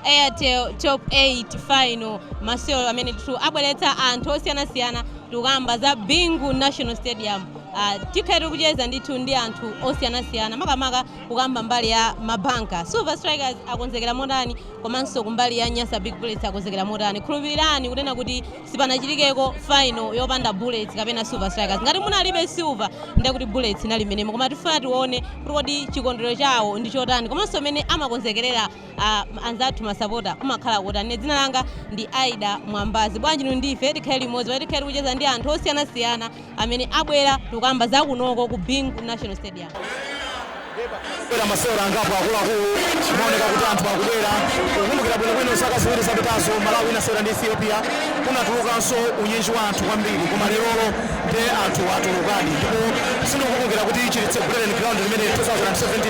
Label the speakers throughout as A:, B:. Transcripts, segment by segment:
A: Airtel Top 8 Final masewero amene abweretsa anthu osiyanasiyana tukamba za Bingu National Stadium. Tikhaiti kucheza ndithu ndi anthu osiyanasiyana makamaka kukamba mbali ya mabanka. Silver Strikers akonzekera motani komanso kumbali ya Nyasa Big Bullets akonzekera motani. Khulupirirani kunena kuti sipanachitikeko final yopanda Bullets kapena Silver Strikers. Ngati munalibe Silver ndiye kuti Bullets inali menemo, koma tifuna tione kuti chikondwerero chawo ndi chotani komanso mene amakonzekerera anzathu masapota kumakhala kotani. Dzina langa ndi Aida Mwambazi. Bwanji ndife tikhaiti limodzi pamene tikhaiti kucheza ndi anthu osiyanasiyana amene abwera tukamba za kunoko ku Bingu National Stadium.
B: Kwera masewera angapo akuluakulu maoneka kuti anthu akubwera kukumbukira bwinobwino zaka ziwiri zapitazo Malawi inasewera ndi Ethiopia kunatulukanso unyinji wa anthu kwambiri koma lerolo ndi anthu atulukadi ndipo sindikukumbukira kuti chilitse Brilliant Ground limene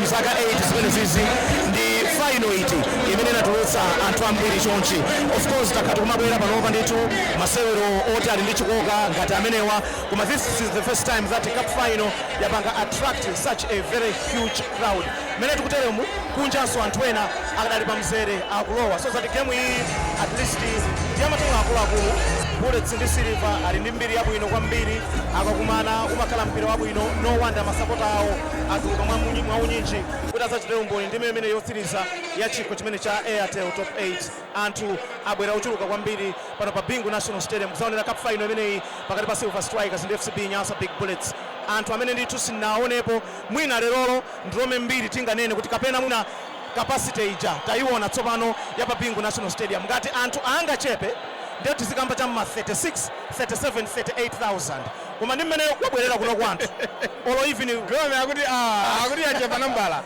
B: 2017 zaka 8 zimene zizi ndi final iti imene inatulutsa anthu ambiri chonchi. Of course takhati kumabwera panopa ndithu masewero oti ali ndi chikoka ngati amenewa koma this is the first time that cup final yapanga attract such a very huge crowd. Mene tikuteremu kunjanso anthu ena akadali pa mzere akulowa so that game iyi at least ndiyamatero akuluakulu Bullets ndi Silver ali ndi mbiri yabwino kwambiri akakumana umakhala mpira wabwino no wonder masapota awo atuluka mwa unyinji kuti azachitire umboni ndi imene yotsiriza ya chikho chimene cha Airtel Top 8 anthu abwera ochuluka kwambiri pano pa Bingu National Stadium kuzaonera cup final imeneyi pakati pa Silver Strikers ndi FCB Nyasa Big Bullets. Anthu amene ndithu sinaonepo mwina lerolo ndilome mbiri tinganene kuti kapena mwina capacity ija tayiona tsopano ya pa Bingu National Stadium ngati anthu angachepe ndiyo tizikamba chamma 36, 37, 38,000 koma ndi mmene wabwerera kuno kwanthu olo even
C: gome akuti achepa nambala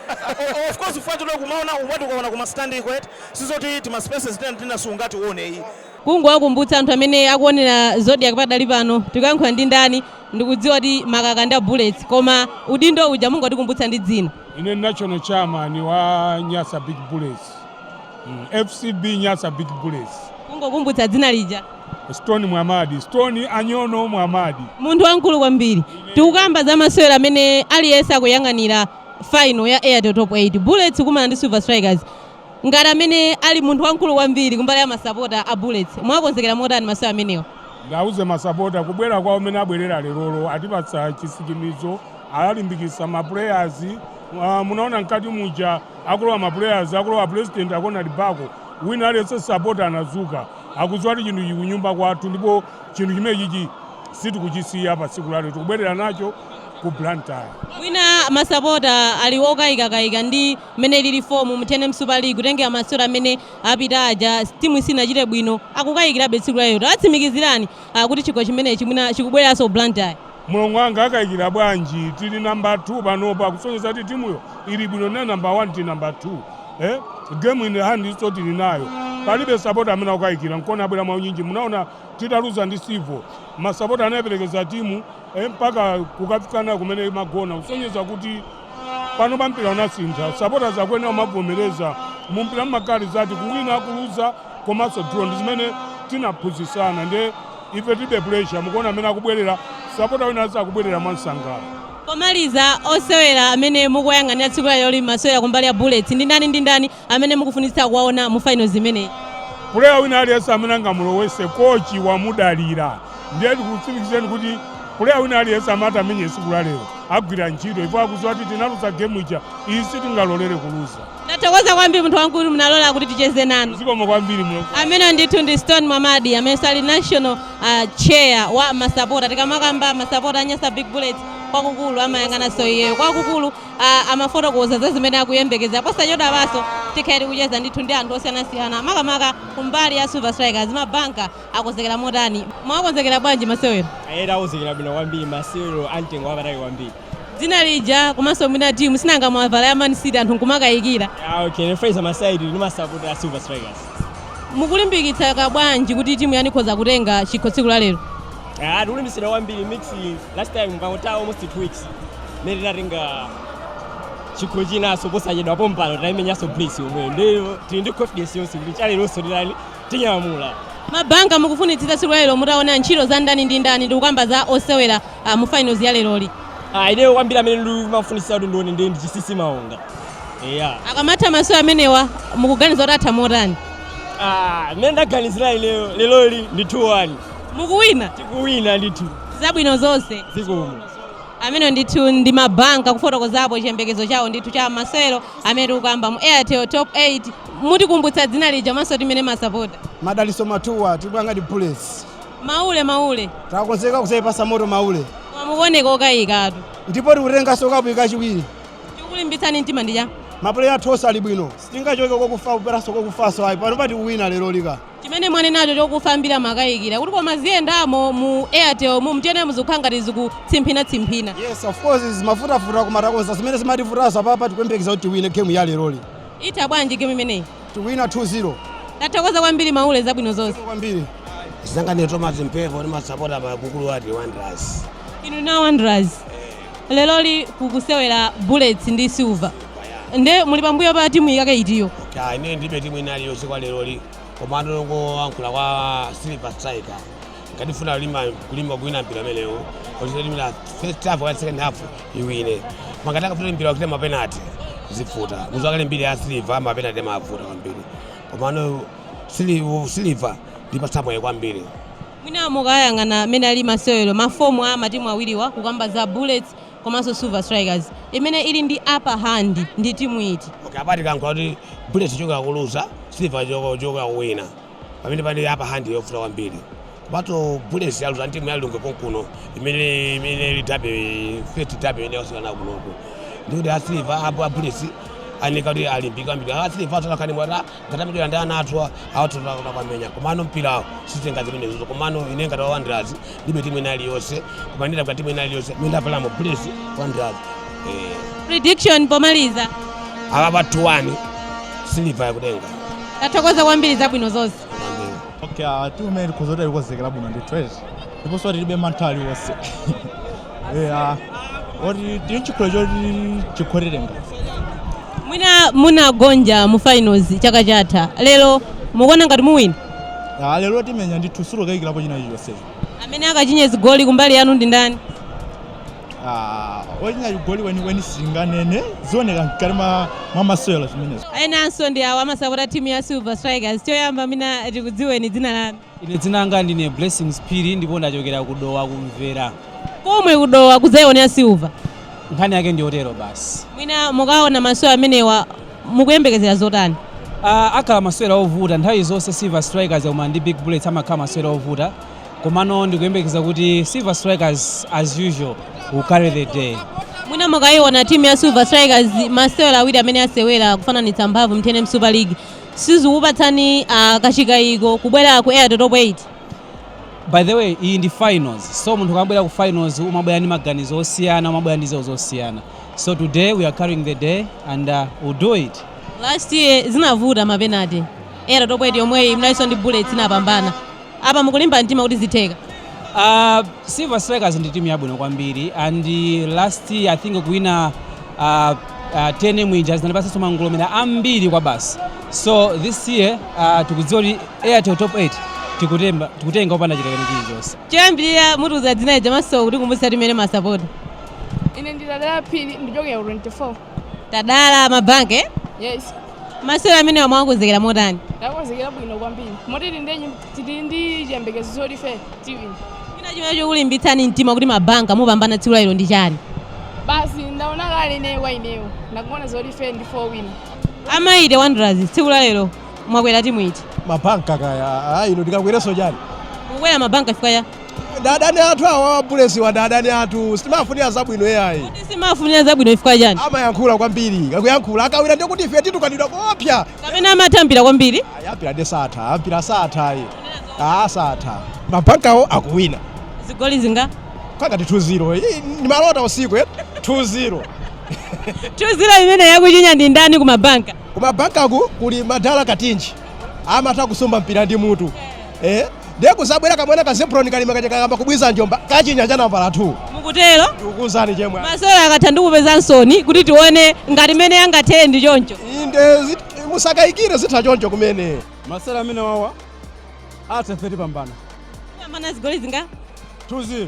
B: of course ufantulo kumaona ubwati ukaona kuma standing kwet sizoti tima spaces tinasunga tione iyi
A: kungowakumbutsa anthu amene akuonera Zodiac padali pano tikuyankhula ndi ndani ndikudziwa kuti makaka ndi Bullets koma udindo uja mungotikumbutsa ndi dzina.
C: Ine national chairman wa Nyasa Big Bullets, FCB Nyasa Big Bullets.
A: Kungokumbutsa dzina lija
C: Stone Muhammad, Stone Anyono Muhammad.
A: Munthu wankulu kwambiri. Tikukamba za masewera amene aliyesa kuyang'anira final ya Airtel Top 8 Bullets kumana ndi Silver Strikers. Ngati amene ali munthu wankulu kwambiri kumbali ya masapota a Bullets mwakonzekera motani masewera amenewa?
C: Ndauze masapota kubwera kwa amene abwerera lerolo atipatsa chisikimizo alimbikitsa ma players. Munaona nkati muja akulowa ma players akulowa president akona libako wina aliyese sapota anazuka akudziwa kuti chinthu chikunyumba kwathu ndipo chinthu chimene chichi sitikuchisiya pa tsiku lalo tikubwerera nacho ku Blantyre.
A: Wina masapota ali okayikakayika ndi mmene lili fomu mu TNM Super League kutengera masewera amene apita aja timu isinachite bwino akukayikirabe tsiku lalo atsimikizirani kuti chikho chimene chimwina chikubwereranso Blantyre.
C: Mulongo wanga akayikira bwanji tili number 2 panopa kusonyeza kuti timuyo ili bwino na number 1 ti number 2 game in the hand iso tili nayo palibe sapota amene akayikira nkona abwera maunyinji munaona titaluza ndi Sivo masapota anayeperekeza timu mpaka kukafikana kumene magona kusonyeza kuti pano pampira unasintha sapota zakwena umavomereza mumpira mmakali zati kuwina kuluza komanso draw ndi zimene tinaphunzitsana ndi ife tibe pressure mukuona amene akubwerera sapota wina akubwerera mwansangala.
A: Pomaliza osewera amene mukuyang'anira tsiku lalo masewera kumbali ya Bullets ndi ndani amene mukufunitsa kuwaona mu final zimeneyi?
C: Player wina aliyese amene angamulowese kochi wamudalira ndiye tikutsimikizeni kuti player wina aliyese amati amenye tsiku lalero agwira ntchito ipo akudziwa kuti tinaluza game ija iyi sitingalolere kuluza.
A: Ndathokoza kwambiri munthu wankulu munalola kuti ticheze nanu.
C: Zikomo kwambiri muno.
A: Amene ndithu ndi Stone Muhammad amene ali national chair wa masapota tikamakamba masapota a Nyasa Big Bullets kwakukulu amayang'ana soiyeyo kwakukulu amafotokoza za zimene akuyembekeza posachedwa paso tikhaiti kucheza ndithu ndi anthu osiyanasiyana makamaka kumbali ya Silver Strikers mabanka akonzekera motani mwakonzekera bwanji masewero?
D: Akonzekera bwino kwambiri masewero amtengo wapatali kwambiri.
A: Dzina lija komanso mwina timu sinanga mwavala ya Man City anthu nkumakayikira.
D: Okay, nefraiza masaidi ni masapota ya Silver Strikers.
A: Mukulimbikitsa kabwanji kuti timu yani khoza kutenga chikho tsiku lalero?
D: Tikulimbikitsira kwambiri mix last time mukangota almost 2 weeks. Nere tatenga chikho chinaso posachedwa pompano taimenyaso place omwe ndiyo tili ndi confidence yonse kuti chalelonso ndilani tinyamula.
A: Mabanka mukufunitsitsa tsiku lalero mutaona ntchito za ndani ndi ndani ndikukamba za osewera mu finals ya leroli?
D: Ideyo kwambiri amene ndimafunitsitsa kuti ndione ndi chisisi maonga.
A: Akamatha masewera amenewa mukuganiza kuti atha motani?
D: Mene ndaganizira leloli ndi 2-1.
A: Mukuwina?
D: Tikuwina ndithu.
A: Zabwino zonse.
D: Zikomo.
A: Amene ndithu ndi mabanka kufotokozapo chiyembekezo chawo ndithu cha masewero amene ukamba mu Airtel Top 8 mutikumbutsa dzina lija maso timene masapota.
E: Madaliso matuwa tibwanga di Bullets.
A: Maule.
E: Takonzeka kusayipasa moto Maule.
A: Mukuoneka okayikatu.
E: Ndipo tikutenga soka bwika chiwiri.
A: Tikulimbitsani mtima ndija.
E: Mapuleya thosa ali bwino. Sitingachoke kokufa kupera soko kufaso ayi pano pati kuwina lero lika.
A: Chimene mwane nacho chokufambira makayikira kuti koma ziyendamo mu Airtel mumtene muzikhangati zikutsimphina.
E: Yes, of course is mafuta kumatakonza zimene zimatifutaso papa tikuyembekeza kuti tiwine game ya lero li.
A: Ita bwanji game imeneyi?
E: Tiwina 2-0.
A: Tathokoza kwambiri Maule zabwino zonse.
E: Kwambiri.
F: Zanga Thomas Mpevo ni masapota makukulu wadi Wanderers.
A: Inu na Wanderers. Leloli kukusewera Bullets ndi Silver. Nde muli pambuyo pa timu yake itiyo.
F: Okay, ine ndibe timu inali yose kwa leloli. Komando ngo ankula kwa Silver Striker. Kadifuna kulimba kuwina mpira meleo. Ozidi mina first half wa second half iwine. Makataka kufuna mpira wakita mapenalty zifuta. Muzwakale mbili ya Silver mapenalty mafuta kwa mbili. Komando Silver ndipa sapo kwa mbili.
A: Mwina mukayang'ana mene ali masewero mafomu a matimu awiriwa kukamba za Bullets komanso Silver Strikers imene ili ndi upper hand ndi timu iti.
F: Okay, abati kankula kuti Bullets choka kuluza Silver choka kuwina. Pamene pali upper hand yofuta kwa mbili. Kubato Bullets yaluza timu yalunge konkuno imene litabe first tabe ine osana kunoku. Ndiyo Silver apo Bullets anika kuti alimbika mbika Silver tokani mwata ngatamidwa ndana atwa awatola kwamenya komano mpira sitenga zimene zizo komano inenga ta Wanderers libe timu inali yose kumanira kwa timu inali yose minda pala mo Bullets Wanderers.
A: Prediction pomaliza
F: Aba 2-1 Silver yakudenga.
A: tathokoza kwambiri zabwino zonse.
G: Okay, tume kuzota ilikozekera bwino ndi 12 ndipo so tilibe mantali wose oti tinchikhola chikhorirenga
A: Mwina munagonja mu finals chaka chatha lero mukuona ngati muwina.
G: lero timenya ndi tusuro kayikirapo china chonse.
A: Amene akachinye zigoli kumbali yanu ndi ndani?
G: Ochinya chigoli weni singanene zioneka mkati mwa masewero zimenezo.
A: Ayenanso ndi awo amasapota timu ya Silver Strikers. Choyamba mina tikudziweni dzina lanu.
H: Ine dzina langa ndine Blessings Phiri ndipo ndachokera kudowa kumvera.
A: Komwe kudowa kudzayionera Silver.
H: Nkhani yake ndi otero basi.
A: Mwina mukaona masewero amenewa mukuyembekezera zotani?
H: Akhala masewero ovuta nthawi zonse Silver Strikers koma ndi Big Bullets amakhala masewero ovuta. Komano ndikuyembekeza kuti Silver Strikers as usual will carry the day.
A: Mwina mukayiona timu ya Silver Strikers masewero awiri amene asewera kufananitsa mphamvu mtene Super League sizikupatsani kachikayiko kubwera ku Airtel Top 8.
H: By the way, iyi ndi finals. So munthu akabwera ku finals umabwera ndi maganizo osiyana, umabwera ndi zewo zosiyana. So today we are carrying the day and we'll do it.
A: Last year zinavuta mapenalty. Airtel Top 8 yomwe mnaiso ndi Bullets inapambana. Apa mukulimba mtima kuti zitheka.
H: Silver Strikers ndi timu yabwino kwambiri and last year I think kuwina 10 mwinja zinalipasa mangolomera ambiri kwa basi. So this year tikudziwa kuti Airtel Top 8 tikutenga opanda chilekani chilichonse.
A: Choyambirira mutuza dzina lija maso kuti kumbutsa timene masapota.
I: Ine ndi Tadala Phiri ndichokera 24.
A: Tadala mabanke?
I: Yes.
A: Masewero amene mwakonzekera motani?
I: Takonzekera bwino kwambiri. Motili ndi chiyembekezo choti ife tiwina.
A: Mwina chimene chokulimbitsani mtima kuti mabanka mupambana tsiku lero ndi chani?
I: Basi ndaona kale ineyo kwa ineyo. Ndakuona zoti ife ndi 4 wina.
A: Amaite Wanderers tsiku lero mwakwera timu iti?
E: Mabanka kaya ino ndikakwereso chani.
A: Mukwera mabanka fika ya?
E: Dadani athu awa Bullets wa dadani athu simafunira zabwino yayi.
A: Simafunira zabwino ifika chani?
E: Amayankhula kwambiri akuyankhula akawira ndikuti ife titukanidwa kopya.
A: Kapena amatambira kwambiri?
E: Ayapira ndi satha ampira satha iyi. Satha. Mabankawo akuwina.
A: Zigoli zinga?
E: Kwakati 2-0 ni malota usiku 2-0.
A: 2-0 imene yakuchinya ndi ndani ku mabanka?
E: Ku mabankaku kuli Madala Katinji amatha kusomba mpira ndi mutu. Ndiye kusabwera kamwena ka Zebron kalima kachakamba kubwiza njomba kachinya cha nambala 2.
A: Mukutero?
E: Ukuzani chemwe.
A: Masewero akatha ndikupeza nsoni kuti tione ngati mene yangathere ndi choncho.
E: Inde musakayikire zitha choncho kumene.
G: Masewero amene wawa atafeti pambana.
A: Pambana zigoli zinga?
G: 2-0.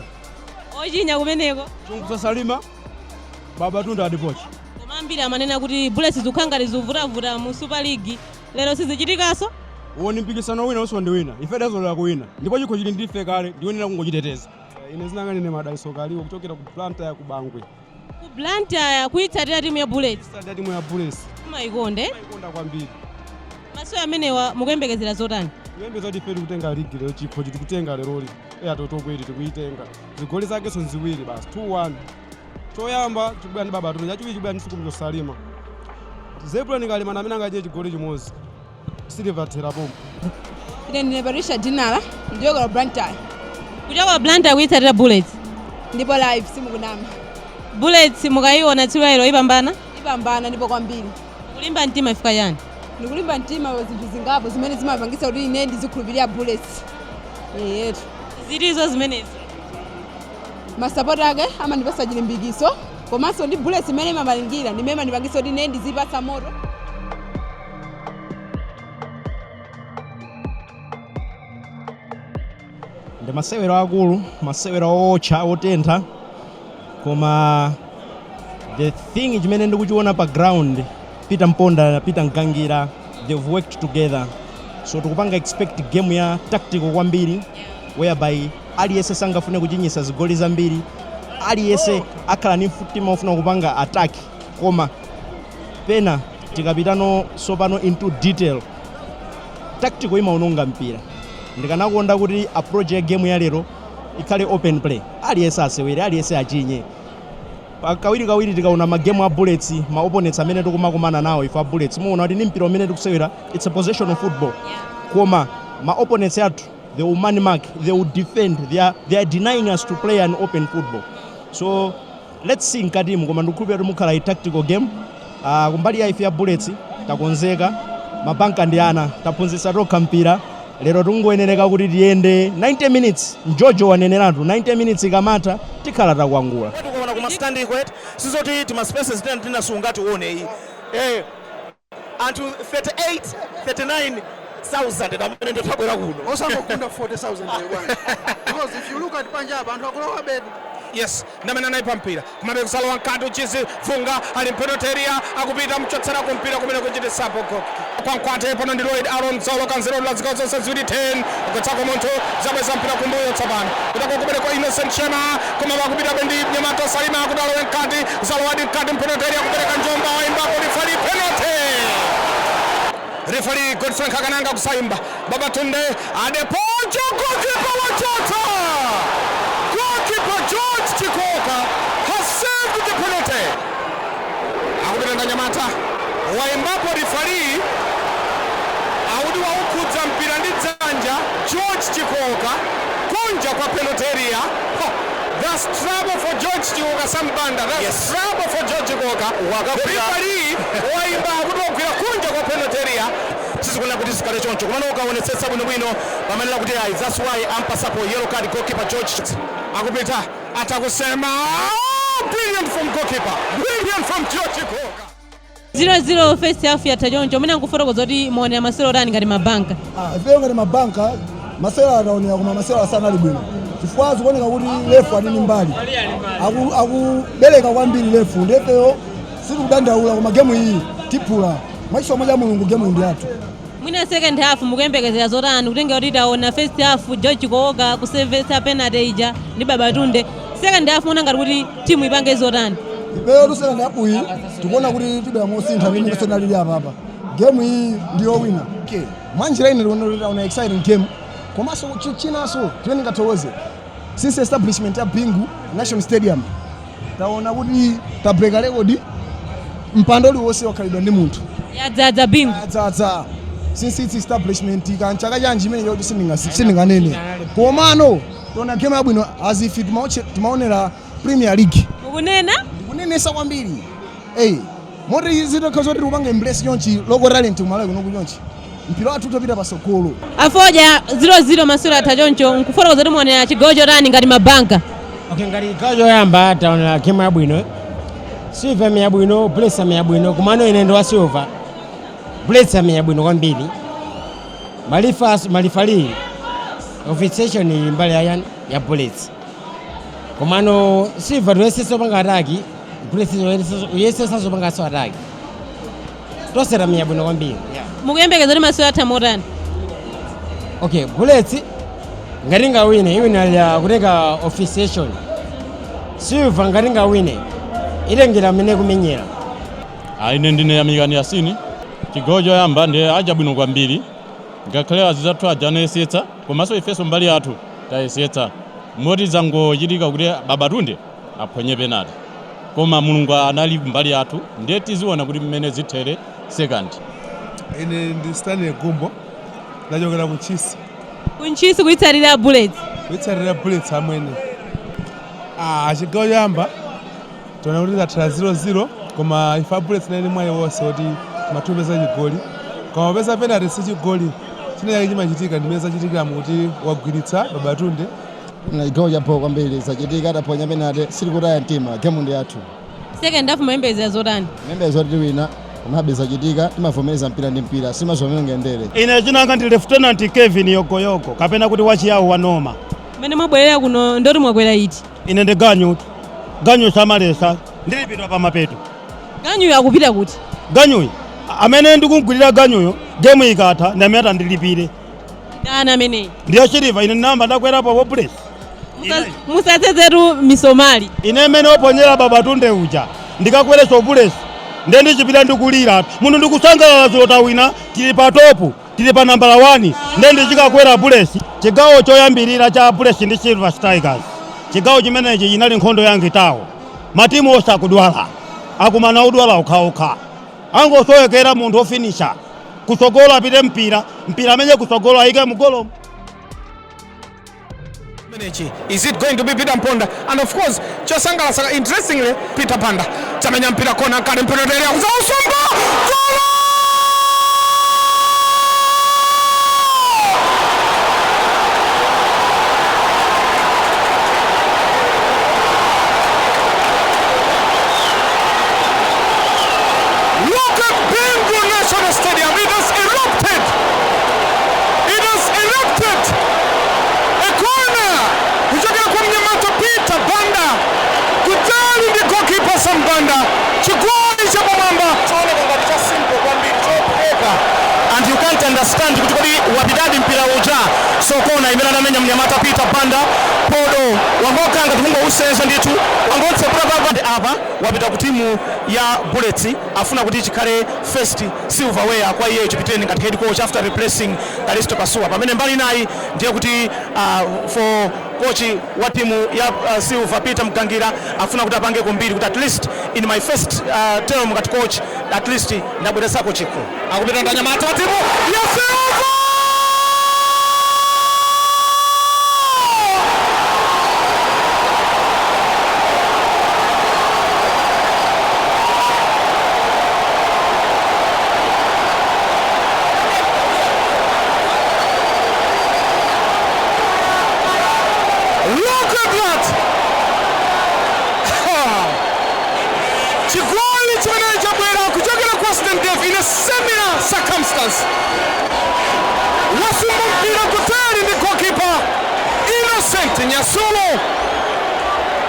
A: Ochinya kumeneko?
G: Chunguza Salima Baba Tunda adipochi.
A: Koma ambiri amanena kuti Bullets zikukhanga zivutavuta mu Super League. Lero sizichitikaso?
E: Uoni mpikisano wina uso ndi wina. Ife dazola kuwina. Ndipo chikho chili ndife kale, ndiwonera kungochiteteza. Ine zinanga nine madaiso kaliwo kuchokera ku Blantyre ya ku Bangwe.
A: Ku Blantyre kuitsatira timu ya Bullets.
E: Tsatira timu ya Bullets.
A: Maikonde.
E: Maikonda kwambiri.
A: Masewera amenewa mukuyembekezera zotani?
E: Kuyembeza kuti ife tikutenga ligi lero chikho tikutenga leroli. Totokweti tikuitenga. Zigoli zake so ziwiri basi 2-1. Choyamba chikubwera ndi baba tuno chachiwiri chikubwera ndi Sukumu Salima. Zebulani Kalima amene angaje chigoli chimodzi. Silver Terapompo.
I: Ine ndine Patricia Dinala ndiyoka Blantyre.
A: Kuchoka Blantyre kuitsatira Bullets.
I: Ndipo live simukunama.
A: Bullets mukaiona tsiku lero ipambana?
I: Ipambana ndipo kwambiri.
A: Kulimba mtima ifika yani?
I: Ndikulimba mtima zinthu zingapo zimene zimapangisa kuti ine ndizikhulupirira Bullets. Yetu.
A: Zilizo zimenezi.
I: Masapota ake amandipasa chilimbikiso komanso ndi Bullets imene imalingira ndimene mandipangisa kuti ine ndizipasa moto.
E: Ndi masewero akulu, masewero otcha otentha, koma the thing chimene ndikuchiona pa ground, Peter Mponda, Peter Nkangira, they've worked together. So tikupanga expect game ya tactical kwambiri, whereby aliyese sangafune kuchinyisa zigoli zambiri, aliyese akhala ni mtima ofuna kupanga attack, koma pena tikapitano sopano into detail, tactical imaononga mpira. Ndikanakonda kuti approach ya game ya lero ikhale open play, aliyese asewere, aliyese achinye. Kawiri tikaona magame a Bullets, ma opponents amene tikumakumana nawo ifa Bullets muona kuti ni mpira umene tikusewera, it's a possession of football. Koma ma opponents athu, they will man mark, they will defend, they are denying us to play an open football. So let's see nkatimu koma ndikukhulupirira kuti mukhala tactical game. Kumbali ya ife ya Bullets takonzeka, mabanka ndi ana, taphunzitsa tokha mpira. Lero tungoyenereka kuti tiyende 90 minutes, Njojo waneneratu 90 minutes ikamata tikhala takwangula.
B: Tukuona kuma standing kwet sizoti tima spaces tena sunga tuone hii. Until 38 39,000 ndamene ndothabwera kuno.
J: Osangokunda 40,000 bwana. Because if you look at Punjab anthu akulowa bed.
B: Yes, ndamene anaipa mpira kumabe kusalowa nkati uchizi funga ali mpenoteria akupita mchotsera kumpira kumene kuchitisa poko kwa nkwate pano ndi Lloyd Aaron Zolo kanzero la zikawo zonse ziwiri 10 kutsako munthu zabweza mpira kumbuyo tsopano kutako kumene kwa Innocent Shema koma bakupita bendi Nyamato Salima akudalowa nkati Zalowadi nkati mpenoteria kupereka njomba waimbapo rifari penalty. Referee Godfrey Kakananga kusaimba Babatunde adeponjo goalkeeper wachota. Goalkeeper George Chikoka has saved the penalty. Akupita Nyamata waimbapo referee audi waukudza mpira ndi dzanja George Chikoka kunja kwa penalty area. That's trouble for George Chikoka Sambanda. That's trouble for George Chikoka. The referee waimba akutogwira kunja kwa penalty area. Sizikuna kuti sikale choncho kumana ukaonetsetsa bwino pamenera kuti ayi, that's why ampasapo yellow card goalkeeper George akupita atakusema brilliant from goalkeeper, brilliant from George Chikoka.
A: 0-0 first half ya Tajonjo mene nkufotokoza kuti muone masewero rani ngati mabanka.
J: Ifeyo ngati mabanka masewero ataonera koma masewero asana ali bwino. Chifukwa zikuoneka kuti refu ali mbali. Akubereka kwambiri refu ndefeyo sikudandaula koma game iyi tipula. Mwaisho moja mulungu game ndi athu.
A: Mwina second half mukuyembekezera zotani kutenge kuti taona first half George Chikoka kusevesa penalty ija ndi Babatunde. Second half muona ngati kuti timu ipange zotani.
J: Ifeyo tuseka ndapuyi tikuona kuti tibera mosintha ndi kusena lili apa. Game iyi ndiyo wina. Okay. Mwanjira ine una exciting game. Komanso chinaso tiweni ngatowoze. Since establishment ya Bingu National Stadium taona kuti ta break record mpando wose wakhalidwa ndi munthu.
A: Yadzaza Bingu.
J: Yadzaza. Since its establishment kanchaka chanji imene yoti sindinganene. Komano tona game yabwino as if timaonera Premier League.
A: Mukunena?
J: Kunenesa kwambiri. Moti zitokhaza kuti upange embrace yonchi local talent umalawi kuno kunyonchi. Mpira wathu utapita pasokolo.
A: Afoja 0-0 masewero Tajonjo nkufotokoza kuti muone chigawo chotani ngati mabanka.
D: Okay, ngati chigawo choyamba taona game yabwino. Silver yabwino, Bullets yabwino, kumano ine ndo wa Silver. Bullets yabwino kwambiri. Malifali officiation mbali ya Bullets. Kumano Silver wese sopanga ataki, Bullets wese sopanga ataki. Tosera yabwino kwambiri.
A: Mukuyembekeza kuti masewero atha motani.
D: Okay, Bullets ngati ngawine iwina kuteka officiation. Silver ngati ngawine ilengera amene kumenyera.
K: Ine ndine Yamikani Yasini. Chigawo choyamba ndi aja bwino kwambiri. Ngakhale azizathu aja anayesetsa komanso ifeso mbali yathu tayesetsa. Moti zangochitika kuti Babatunde aphonye penalty. Koma Mulungu anali mbali yathu ndiye tiziona kuti mmene zithere second.
L: Ine ndi Stanley Gumbo ndachokera ku Chisi.
A: Kunchisi kuitsalira Bullets.
L: Kuitsalira Bullets amwene. Chigawo choyamba tona kuti tathera 0-0 koma ifa Bullets nali mwayi wonse kuti matupeza chigoli. Koma pesa penalty si chigoli. Chine chimachitika ndimene zachitikira kuti wagwiritsa Babatunde.
J: Na chigawo chapo kwambiri zachitika ataphonya penalty sili kutaya mtima game ndi yathu.
A: Second half mayembeza zotani.
J: Mayembeza kuti wina komabe zachitika timavomereza mpira ndi mpira simazomene ngendere.
B: Ine chinanga ndi Lieutenant Kevin Yokoyoko kapena kuti wachiyawo wanoma.
A: Mene mwabwerera kuno ndoti mwakwera iti.
B: Ine ndi ganyu samalesa ndilipita pa mapeto.
A: Ganyu akupita kuti.
B: Ganyu amene ndikugwirira ganyuyo game ikatha ndameta ndilipire.
A: Dana amene.
B: Ndiyo chiriva ine namba ndakwerapo po Bullets.
A: Musatsezeru misomali.
B: Ine mene oponyera Babatunde uja ndikakwereso Bullets ndiye ndichipita ndikulira munthu ndikusangalala zota wina tili pa topu tili pa nambala 1 ndiye ndichikakwera Bullets. Chigawo choyambirira cha Bullets ndi Silver Strikers chigawo chimenechi chinali nkhondo yange tawo matimu osakudwala akumana udwala okhaokha angosoyekera munthu ofinisha kusogola apite mpira amene kusogola ayike mugolo.
M: Is it going to be Peter Mponda? And of course, chosangalatsa interestingly Peter Panda tamenya mpira kona kale mpira ndele kuza usumba goal! Look at Bingu National Stadium. It has erupted. It has erupted. A corner. Kutoka kwa Mnyamata Peter Banda. Kutali ndi goalkeeper Sambanda. Chigoli cha Mwamba. Tuone kwamba ni simple kwamba top paper. And you can't understand kutoka wabidadi mpira uja. So kona imela namenya Mnyamata Peter Banda. Podo wangoka ngatungo usenza nditu. Wangotse brother hapa wapita ku timu ya Bullets afuna kuti chikhale first silverware kwa iye chipiteni ngati head coach after replacing Kalisto Kasua pamene mbali nayi ndiye kuti for coach wa timu ya Silver Peter Mkangira afuna kuti apange kumbiri kuti at least in my first term ngati coach at least ndabweresa coach ko akupita ndanyamata wa timu ya Silver. Look at that! Chigoli chimenecha bwera kuchokera kwa St. Dave in a similar circumstance. Wasumba mpira kutari ndi goalkeeper Innocent Nyasulo.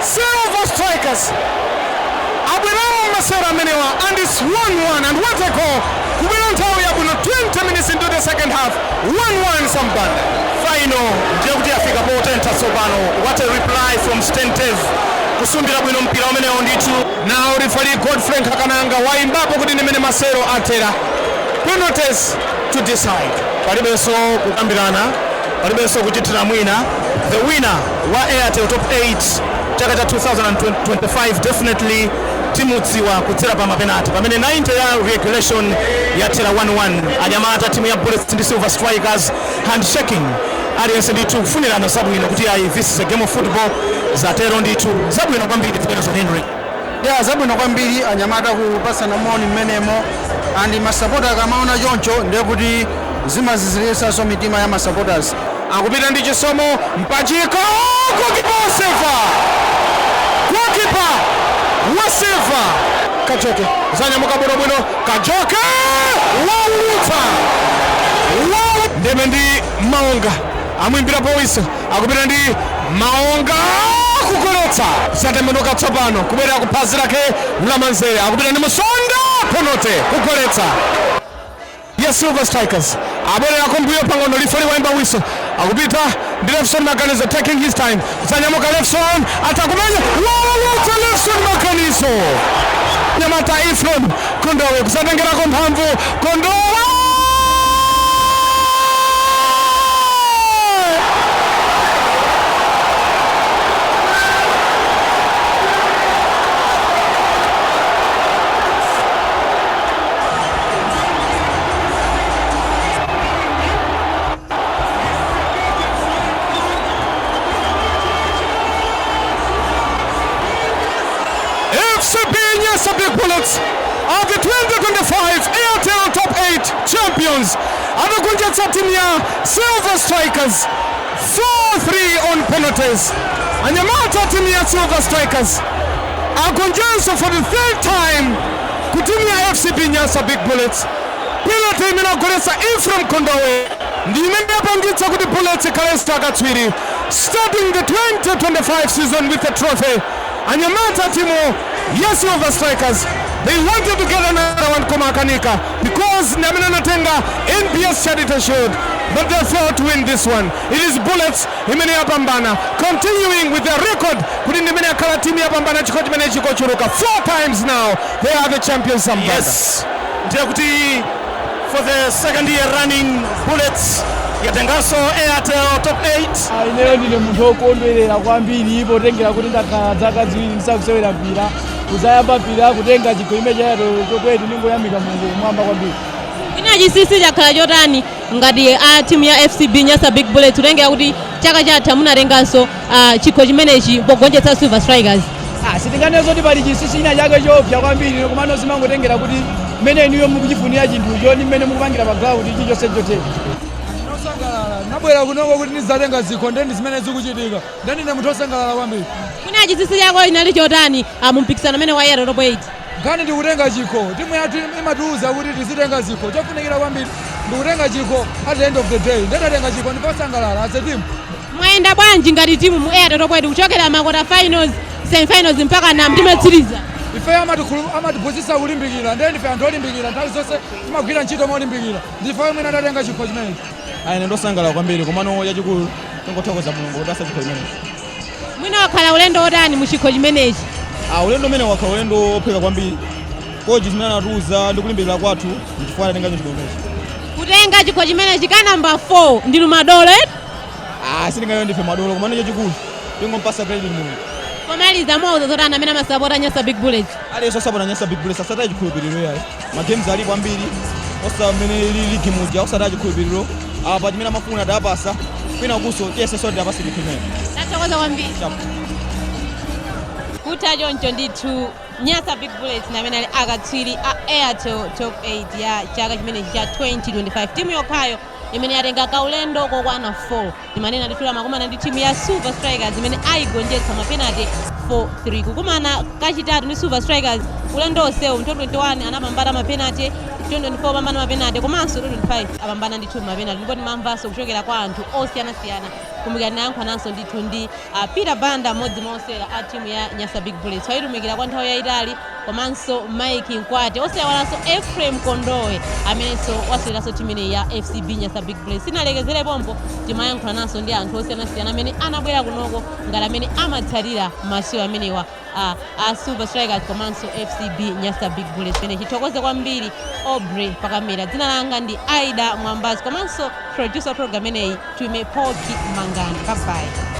M: Silver Strikers. Abwerawo masera amenewa and it's 1-1 and what a goal. Kubera nthawi yabwino 20 minutes into the second half. 1-1 Sambanda. Final ndiye kuti afika potenta tsopano. What a reply from Stentev kusumbira bwino mpira umenewo ndithu. Now referee Godfrey Kakananga waimbapo kuti nimene masero atera. Penalties to decide. Palibenso kukambirana, palibenso kuchitira mwina. The winner wa Airtel Top 8 chaka cha 2025 definitely timutsiwa kutsera pa mapenalty pamene 90 ya regulation yatera 1-1 anyamata timu ya Bullets ndi Silver Strikers handshaking aliyense ndithu kufunirana zabwino kuti ayi this is a game of football zatero ndithu zabwino kwambiri tipenezo Henry
N: zabwino kwambiri anyamata kupasana moni mmenemo and masupporter kamaona choncho ndiye kuti zimazizirisa so mitima ya masupporters
M: akupita ndi chisomo mpachiko goalkeeper Silver goalkeeper wa Silver Kajoke zanyamuka bwino Kajoke wauluta ndeme ndi Maonga amwimbira powiso akupita ndi Maonga kukoletsa zatembenuka tsopano kubera kuphazi lake Mlamanzere akupita ndi Musonda Ponote kukoletsa
B: ya Silver Strikers. Abwera kumbuyo pangono lifoli waimba wiso. Akupita Lefson Makanizo taking his time. Zanyamuka Lefson atakumenya. What a Lefson Makanizo. Nyamata Ephraim Kondowe kusatengera komphamvu Kondowe. FCB Nyasa Big Bullets are the 2025 Airtel Top 8 champions. Anakunja timu ya Silver Strikers 4-3 on penalties. Anyamata timu ya Silver Strikers akunjanso for the third time kutimia FCB Nyasa Big Bullets. Penalty imenagolesa Ephraim Kondowe ndimenapangitsa kuti Bullets Kalesta Katswiri starting the 2025 season with a trophy. Anyamata timu ya Silver Strikers, they wanted to get another one Komakanika because Namina Natenga NPS Charity Shield, but they failed to win this one. It is Bullets Imenia Bambana continuing with their record. Kudin Imenia Kala timu ya Bambana Chikochi Menechi Kochuruka 4 times now. They are the champions.
O: Yes, Deputy for the second year running, Bullets yatangaso Airtel Top 8.
P: Aineyo ndine muntu okondwerera kwambiri ipo tengera kuti ndakhala dzaka ziwiri ndisakusewera mpira kuzayamba mpira kutenga chigoli cha Top 8 ningoyamika Mulungu mwamba kwambiri.
A: Inaji sisi chakhala chotani ngati a timu ya FCB Nyasa Big Bullets tutengera kuti chaka chatha munatenganso chikho chimenechi pogonjetsa Silver Strikers.
P: Sitinganezo kuti pali chisisi ina chake chopya kwambiri komano simangotengera kuti mmene niyo mukuchifunira chinthucho ndi mmene mukupangira pa ground chichonse chotero.
Q: Nabwera kunoko kuti ndizatenga zikho ndi zimene zikuchitika ndine munthu osangalala kwambiri.
A: Kuna chisisi chako inali chotani mumpikisano amene wa Airtel Top 8?
Q: Ngani ndikutenga chikho timu yathu imatiuza kuti tizitenga zikho chofunikira kwambiri ndikutenga chikho at the end of the day ndatatenga chikho ndiposangalala as a team.
A: Mwayenda bwanji ngati timu mu Airtel Top 8 kuchokera makota finals semi-finals mpaka na mtimatsiriza?
Q: Ife amatiphunzitsa kulimbikira ndi ife anthu olimbikira nthawi zonse timagwira ntchito molimbikira ndife mwina ndatenga chikho chimenechi.
E: Aine ndosangala kwambiri komano yachikulu tongothokoza Mulungu kuti asa chikho chimenechi.
A: Mwina wakhala ulendo otani mu chikho chimenechi?
E: Ulendo umene wakhala ulendo opheka kwambiri. Koji zimene anatiuza ndi kulimbikira kwathu ndichifukwa ndatenga chikho chimenechi.
A: Kutenga chikho chimenechi ka number 4 ndi lumadolo eti?
E: Sitingayo ndife madolo komano chachikulu tingompasa credit Mulungu.
A: Komaliza mauza zotani amene amasapota Nyasa Big Bullets?
E: Aliyense osapota Nyasa Big Bullets asataye chikhulupiriro yayi. Magames alipo ambiri osamene ligi muja osataye chikhulupiriro. Apa chimene amafuna adapasa kwina kuso yese sodi apasi chimene.
A: Tathokoza kwambiri. Kuta choncho ndithu Nyasa Big Bullets na amene ali akatswiri a Airtel Top 8 ya chaka chimenechi cha 2025. Timu yokhayo imene yatenga kaulendo kokwana 4 imanena ndithula makumana ndi timu ya Silver Strikers imene ayigonjetsa mapenalty 4-3 kukumana kachitatu ndi Silver Strikers ulendo onsewu 2021 anapambana mapenalty 2024 apambana mapenalty komanso 2025 apambana ndithu mapenalty ndipo timamvanso kuchokera kwa anthu osiyanasiyana kumikana yankhananso ndithu ndi Peter Banda mmodzi mwa osewera a timu ya Nyasa Big Bullets wayitumikira kwa nthawi yayitali komanso Mike Nkwate oseweranso Ephraim Kondowe amenenso waseweranso timu ineyi ya FCB Nyasa Big Bullets. Sinalekezere pompo timayankhananso ndi anthu osiyanasiyana amene anabwera kunoko ngati amene amatsatira masiku amenewa a Silver Strikers komanso FCB Nyasa Big Bullets. Pene chithokoze kwambiri Aubrey pakamera. Dzina langa ndi Aida Mwambazi komanso producer program ineyi Tume Poki Mangani. Bye bye.